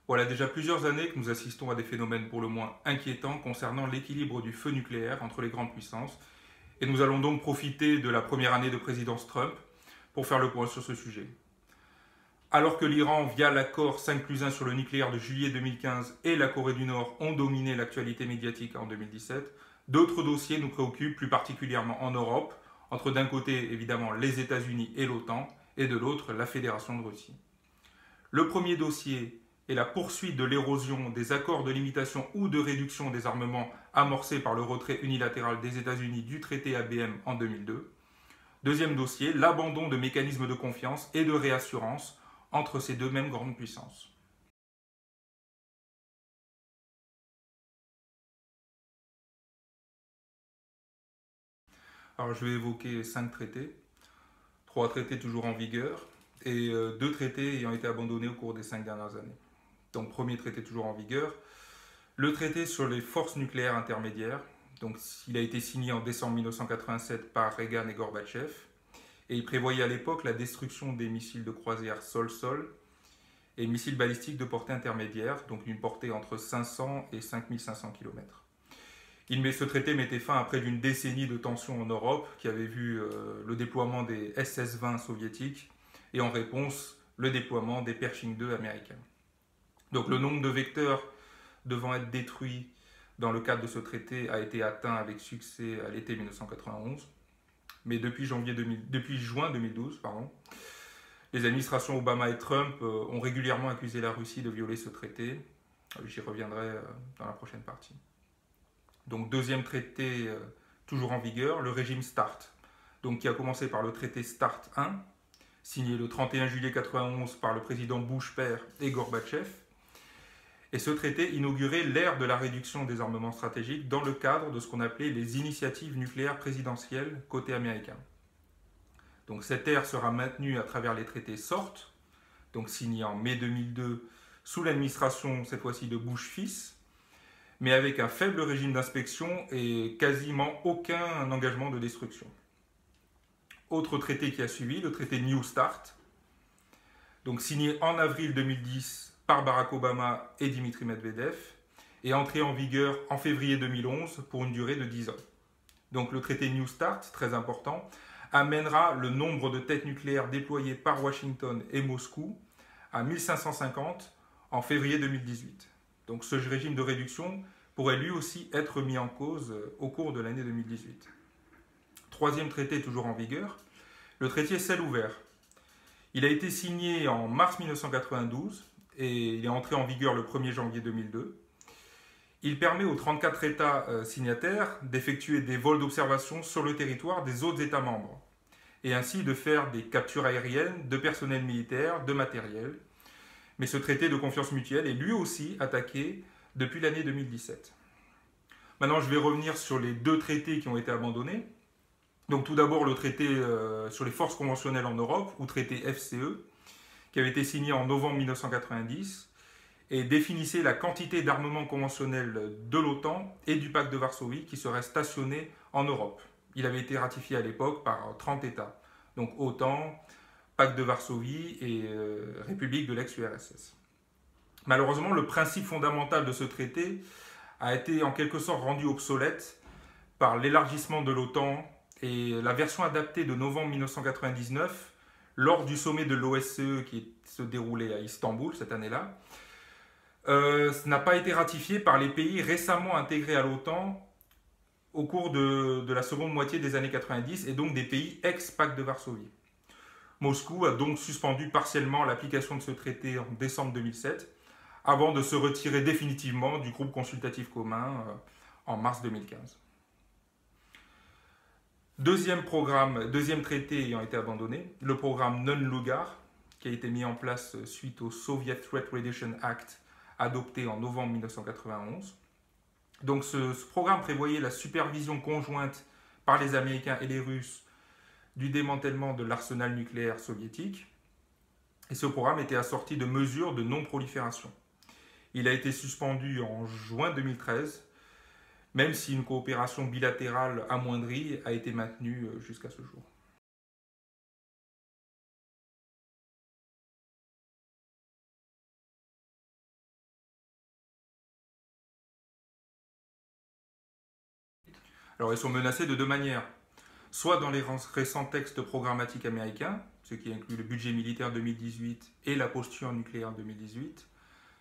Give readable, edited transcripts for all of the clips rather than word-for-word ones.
Voilà déjà plusieurs années que nous assistons à des phénomènes pour le moins inquiétants concernant l'équilibre du feu nucléaire entre les grandes puissances, et nous allons donc profiter de la première année de présidence Trump pour faire le point sur ce sujet. Alors que l'Iran, via l'accord 5+1 sur le nucléaire de juillet 2015 et la Corée du Nord ont dominé l'actualité médiatique en 2017, d'autres dossiers nous préoccupent plus particulièrement en Europe, entre d'un côté évidemment les États-Unis et l'OTAN, et de l'autre la Fédération de Russie. Le premier dossier est la poursuite de l'érosion des accords de limitation ou de réduction des armements amorcés par le retrait unilatéral des États-Unis du traité ABM en 2002. Deuxième dossier, l'abandon de mécanismes de confiance et de réassurance entre ces deux mêmes grandes puissances. Alors je vais évoquer 5 traités, 3 traités toujours en vigueur et 2 traités ayant été abandonnés au cours des 5 dernières années. Donc premier traité toujours en vigueur, le traité sur les forces nucléaires intermédiaires. Donc, il a été signé en décembre 1987 par Reagan et Gorbatchev, et il prévoyait à l'époque la destruction des missiles de croisière sol-sol et missiles balistiques de portée intermédiaire, donc d'une portée entre 500 et 5500 km. Ce traité mettait fin à près d'une décennie de tensions en Europe, qui avait vu le déploiement des SS-20 soviétiques et en réponse le déploiement des Pershing 2 américains. Donc le nombre de vecteurs devant être détruits dans le cadre de ce traité a été atteint avec succès à l'été 1991. Mais depuis juin 2012, les administrations Obama et Trump ont régulièrement accusé la Russie de violer ce traité. J'y reviendrai dans la prochaine partie. Donc deuxième traité toujours en vigueur, le régime START, donc qui a commencé par le traité START 1, signé le 31 juillet 1991 par le président Bush père et Gorbatchev. Et ce traité inaugurait l'ère de la réduction des armements stratégiques dans le cadre de ce qu'on appelait les initiatives nucléaires présidentielles côté américain. Donc cette ère sera maintenue à travers les traités SORT, donc signés en mai 2002 sous l'administration cette fois-ci de Bush fils, mais avec un faible régime d'inspection et quasiment aucun engagement de destruction. Autre traité qui a suivi, le traité New START, donc signé en avril 2010 par Barack Obama et Dimitri Medvedev, et entré en vigueur en février 2011 pour une durée de 10 ans. Donc le traité New START, très important, amènera le nombre de têtes nucléaires déployées par Washington et Moscou à 1550 en février 2018. Donc ce régime de réduction pourrait lui aussi être mis en cause au cours de l'année 2018. Troisième traité toujours en vigueur, le traité ciel ouvert. Il a été signé en mars 1992 et il est entré en vigueur le 1er janvier 2002. Il permet aux 34 États signataires d'effectuer des vols d'observation sur le territoire des autres États membres et ainsi de faire des captures aériennes de personnel militaire, de matériel. Mais ce traité de confiance mutuelle est lui aussi attaqué depuis l'année 2017. Maintenant, je vais revenir sur les 2 traités qui ont été abandonnés. Donc tout d'abord le traité sur les forces conventionnelles en Europe, ou traité FCE, qui avait été signé en novembre 1990 et définissait la quantité d'armement conventionnel de l'OTAN et du pacte de Varsovie qui seraient stationnés en Europe. Il avait été ratifié à l'époque par 30 États, donc OTAN, pacte de Varsovie et République de l'ex-URSS. Malheureusement, le principe fondamental de ce traité a été en quelque sorte rendu obsolète par l'élargissement de l'OTAN et la version adaptée de novembre 1999 lors du sommet de l'OSCE qui se déroulait à Istanbul cette année-là, n'a pas été ratifié par les pays récemment intégrés à l'OTAN au cours de la seconde moitié des années 90 et donc des pays ex-pacte de Varsovie. Moscou a donc suspendu partiellement l'application de ce traité en décembre 2007 avant de se retirer définitivement du groupe consultatif commun en mars 2015. Deuxième traité ayant été abandonné, le programme Non-Lugar, qui a été mis en place suite au Soviet Threat Reduction Act adopté en novembre 1991. Donc ce programme prévoyait la supervision conjointe par les Américains et les Russes du démantèlement de l'arsenal nucléaire soviétique. Et ce programme était assorti de mesures de non-prolifération. Il a été suspendu en juin 2013, même si une coopération bilatérale amoindrie a été maintenue jusqu'à ce jour. Alors ils sont menacés de deux manières. Soit dans les récents textes programmatiques américains, ce qui inclut le budget militaire 2018 et la posture nucléaire 2018,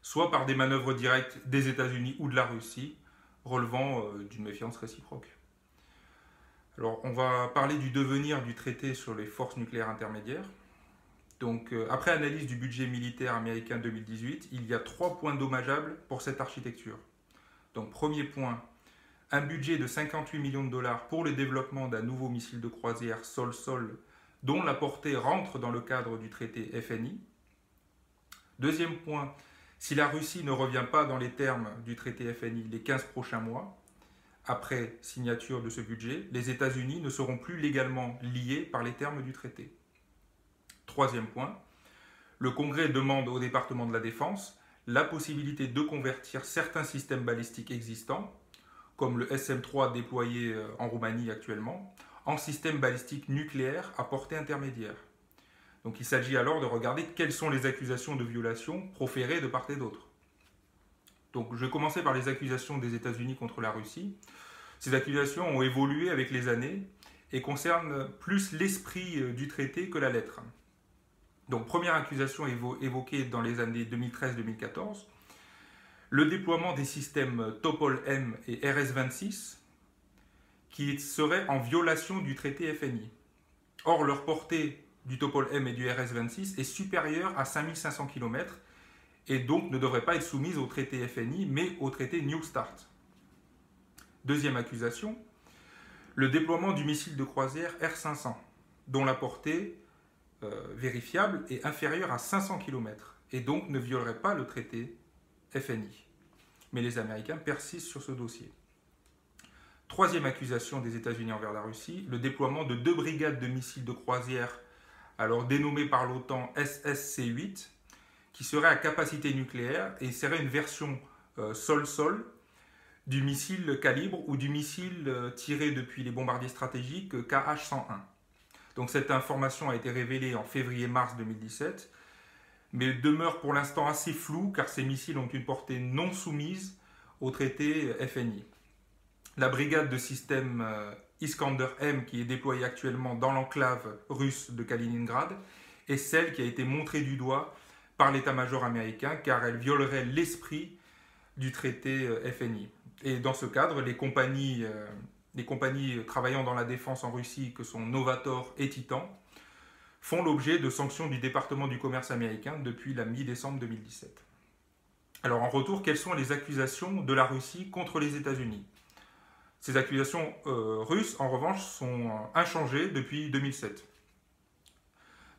soit par des manœuvres directes des États-Unis ou de la Russie, relevant d'une méfiance réciproque. Alors, on va parler du devenir du traité sur les forces nucléaires intermédiaires. Donc, après analyse du budget militaire américain 2018, il y a 3 points dommageables pour cette architecture. Donc, premier point, un budget de 58 millions de dollars pour le développement d'un nouveau missile de croisière sol-sol dont la portée rentre dans le cadre du traité FNI. Deuxième point, si la Russie ne revient pas dans les termes du traité FNI les 15 prochains mois, après signature de ce budget, les États-Unis ne seront plus légalement liés par les termes du traité. Troisième point, le Congrès demande au département de la Défense la possibilité de convertir certains systèmes balistiques existants, comme le SM-3 déployé en Roumanie actuellement, en systèmes balistiques nucléaires à portée intermédiaire. Donc il s'agit alors de regarder quelles sont les accusations de violation proférées de part et d'autre. Donc je vais commencer par les accusations des États-Unis contre la Russie. Ces accusations ont évolué avec les années et concernent plus l'esprit du traité que la lettre. Donc première accusation évoquée dans les années 2013-2014, le déploiement des systèmes Topol-M et RS-26 qui seraient en violation du traité FNI. Or leur portée du Topol-M et du RS-26 est supérieure à 5500 km et donc ne devrait pas être soumise au traité FNI, mais au traité New START. Deuxième accusation, le déploiement du missile de croisière R500, dont la portée vérifiable est inférieure à 500 km, et donc ne violerait pas le traité FNI. Mais les Américains persistent sur ce dossier. Troisième accusation des États-Unis envers la Russie, le déploiement de 2 brigades de missiles de croisière, alors dénommées par l'OTAN SSC-8, qui serait à capacité nucléaire et serait une version sol-sol du missile calibre ou du missile tiré depuis les bombardiers stratégiques KH-101. Donc cette information a été révélée en février-mars 2017, mais demeure pour l'instant assez floue car ces missiles ont une portée non soumise au traité FNI. La brigade de système Iskander-M qui est déployée actuellement dans l'enclave russe de Kaliningrad est celle qui a été montrée du doigt par l'état-major américain car elle violerait l'esprit du traité FNI. Et dans ce cadre, les compagnies travaillant dans la défense en Russie, que sont Novator et Titan, font l'objet de sanctions du département du commerce américain depuis la mi-décembre 2017. Alors en retour, quelles sont les accusations de la Russie contre les États-Unis? Ces accusations russes, en revanche, sont inchangées depuis 2007.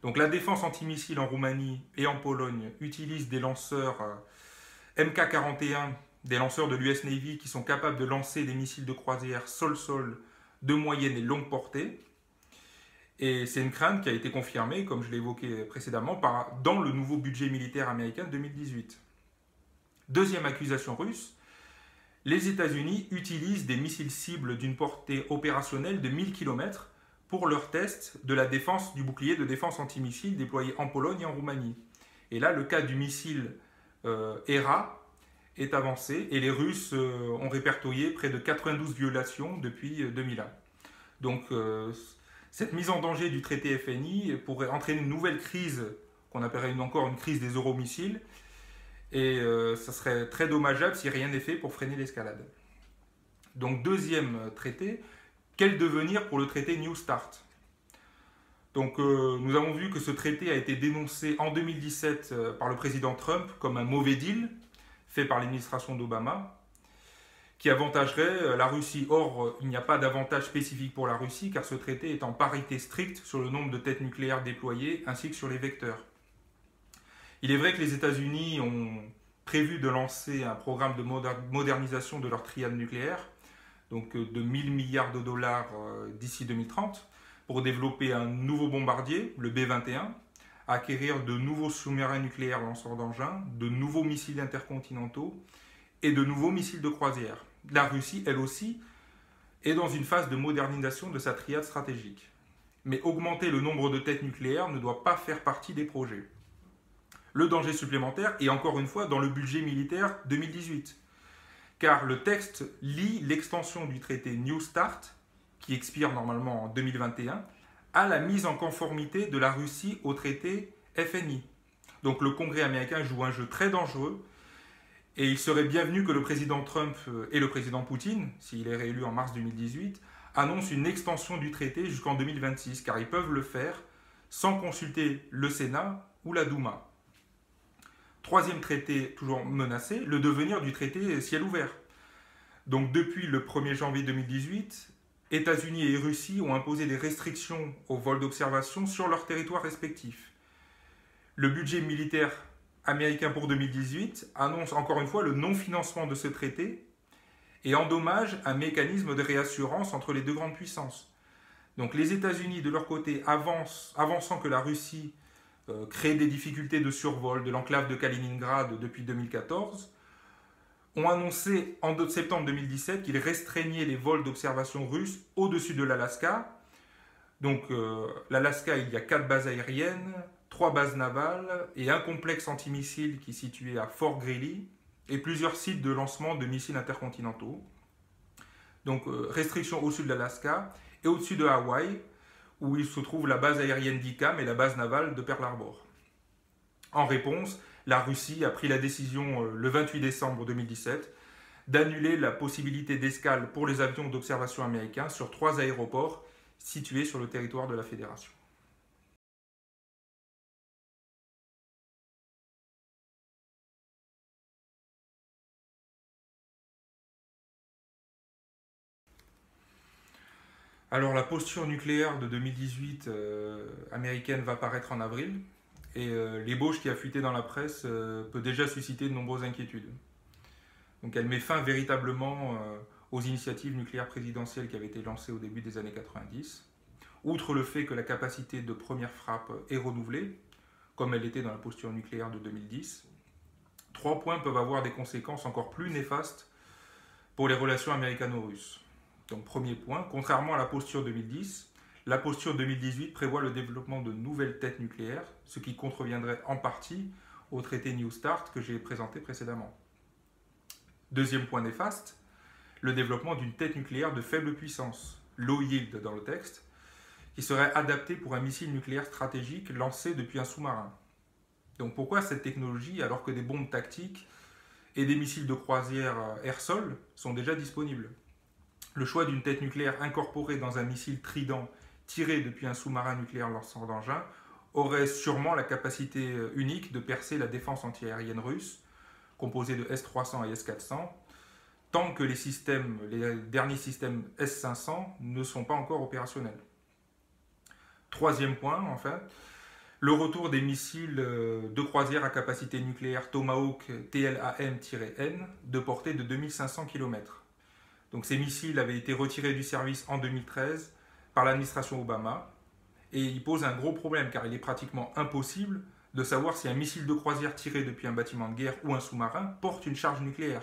Donc la défense antimissile en Roumanie et en Pologne utilise des lanceurs MK-41, des lanceurs de l'US Navy qui sont capables de lancer des missiles de croisière sol-sol de moyenne et longue portée. Et c'est une crainte qui a été confirmée, comme je l'ai évoqué précédemment, dans le nouveau budget militaire américain de 2018. Deuxième accusation russe, les États-Unis utilisent des missiles cibles d'une portée opérationnelle de 1000 km pour leur test de la défense du bouclier de défense antimissile déployé en Pologne et en Roumanie. Et là, le cas du missile ERA est avancé et les Russes ont répertorié près de 92 violations depuis 2001. Donc cette mise en danger du traité FNI pourrait entraîner une nouvelle crise qu'on appellerait encore une crise des euromissiles et ça serait très dommageable si rien n'est fait pour freiner l'escalade. Donc deuxième traité, quel devenir pour le traité New START? Donc nous avons vu que ce traité a été dénoncé en 2017 par le président Trump comme un mauvais deal fait par l'administration d'Obama qui avantagerait la Russie. Or, il n'y a pas d'avantage spécifique pour la Russie car ce traité est en parité stricte sur le nombre de têtes nucléaires déployées ainsi que sur les vecteurs. Il est vrai que les États-Unis ont prévu de lancer un programme de modernisation de leur triade nucléaire, donc de 1000 milliards de dollars d'ici 2030, pour développer un nouveau bombardier, le B-21, acquérir de nouveaux sous-marins nucléaires lanceurs d'engins, de nouveaux missiles intercontinentaux et de nouveaux missiles de croisière. La Russie, elle aussi, est dans une phase de modernisation de sa triade stratégique. Mais augmenter le nombre de têtes nucléaires ne doit pas faire partie des projets. Le danger supplémentaire est encore une fois dans le budget militaire 2018. car le texte lie l'extension du traité New START, qui expire normalement en 2021, à la mise en conformité de la Russie au traité FNI. Donc le Congrès américain joue un jeu très dangereux, et il serait bienvenu que le président Trump et le président Poutine, s'il est réélu en mars 2018, annoncent une extension du traité jusqu'en 2026, car ils peuvent le faire sans consulter le Sénat ou la Douma. Troisième traité toujours menacé, le devenir du traité ciel ouvert. Donc depuis le 1er janvier 2018, États-Unis et Russie ont imposé des restrictions aux vols d'observation sur leurs territoires respectifs. Le budget militaire américain pour 2018 annonce encore une fois le non-financement de ce traité et endommage un mécanisme de réassurance entre les deux grandes puissances. Donc les États-Unis, de leur côté, avançant que la Russie crée des difficultés de survol de l'enclave de Kaliningrad depuis 2014, ont annoncé en septembre 2017 qu'ils restreignaient les vols d'observation russes au-dessus de l'Alaska. Donc l'Alaska, il y a 4 bases aériennes, 3 bases navales et un complexe antimissile qui est situé à Fort Greely et plusieurs sites de lancement de missiles intercontinentaux. Donc restriction au sud de l'Alaska et au-dessus de Hawaï, où il se trouve la base aérienne d'ICAM et la base navale de Pearl Harbor. En réponse, la Russie a pris la décision le 28 décembre 2017 d'annuler la possibilité d'escale pour les avions d'observation américains sur 3 aéroports situés sur le territoire de la Fédération. Alors la posture nucléaire de 2018 américaine va paraître en avril et l'ébauche qui a fuité dans la presse peut déjà susciter de nombreuses inquiétudes. Donc elle met fin véritablement aux initiatives nucléaires présidentielles qui avaient été lancées au début des années 90. Outre le fait que la capacité de première frappe est renouvelée, comme elle était dans la posture nucléaire de 2010, 3 points peuvent avoir des conséquences encore plus néfastes pour les relations américano-russes. Donc premier point, contrairement à la posture 2010, la posture 2018 prévoit le développement de nouvelles têtes nucléaires, ce qui contreviendrait en partie au traité New START que j'ai présenté précédemment. Deuxième point néfaste, le développement d'une tête nucléaire de faible puissance, low yield dans le texte, qui serait adaptée pour un missile nucléaire stratégique lancé depuis un sous-marin. Donc pourquoi cette technologie alors que des bombes tactiques et des missiles de croisière air-sol sont déjà disponibles? Le choix d'une tête nucléaire incorporée dans un missile Trident tiré depuis un sous-marin nucléaire lanceur d'engin aurait sûrement la capacité unique de percer la défense antiaérienne russe, composée de S-300 et S-400, tant que les derniers systèmes S-500 ne sont pas encore opérationnels. Troisième point, enfin, le retour des missiles de croisière à capacité nucléaire Tomahawk TLAM-N de portée de 2500 km. Donc ces missiles avaient été retirés du service en 2013 par l'administration Obama et ils posent un gros problème car il est pratiquement impossible de savoir si un missile de croisière tiré depuis un bâtiment de guerre ou un sous-marin porte une charge nucléaire.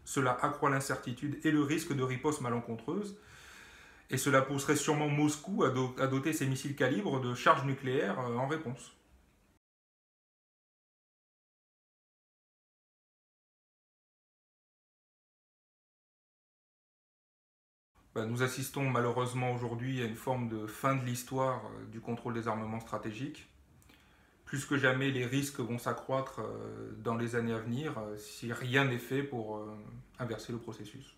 Cela accroît l'incertitude et le risque de riposte malencontreuse et cela pousserait sûrement Moscou à doter ses missiles calibre de charges nucléaires en réponse. Nous assistons malheureusement aujourd'hui à une forme de fin de l'histoire du contrôle des armements stratégiques. Plus que jamais, les risques vont s'accroître dans les années à venir si rien n'est fait pour inverser le processus.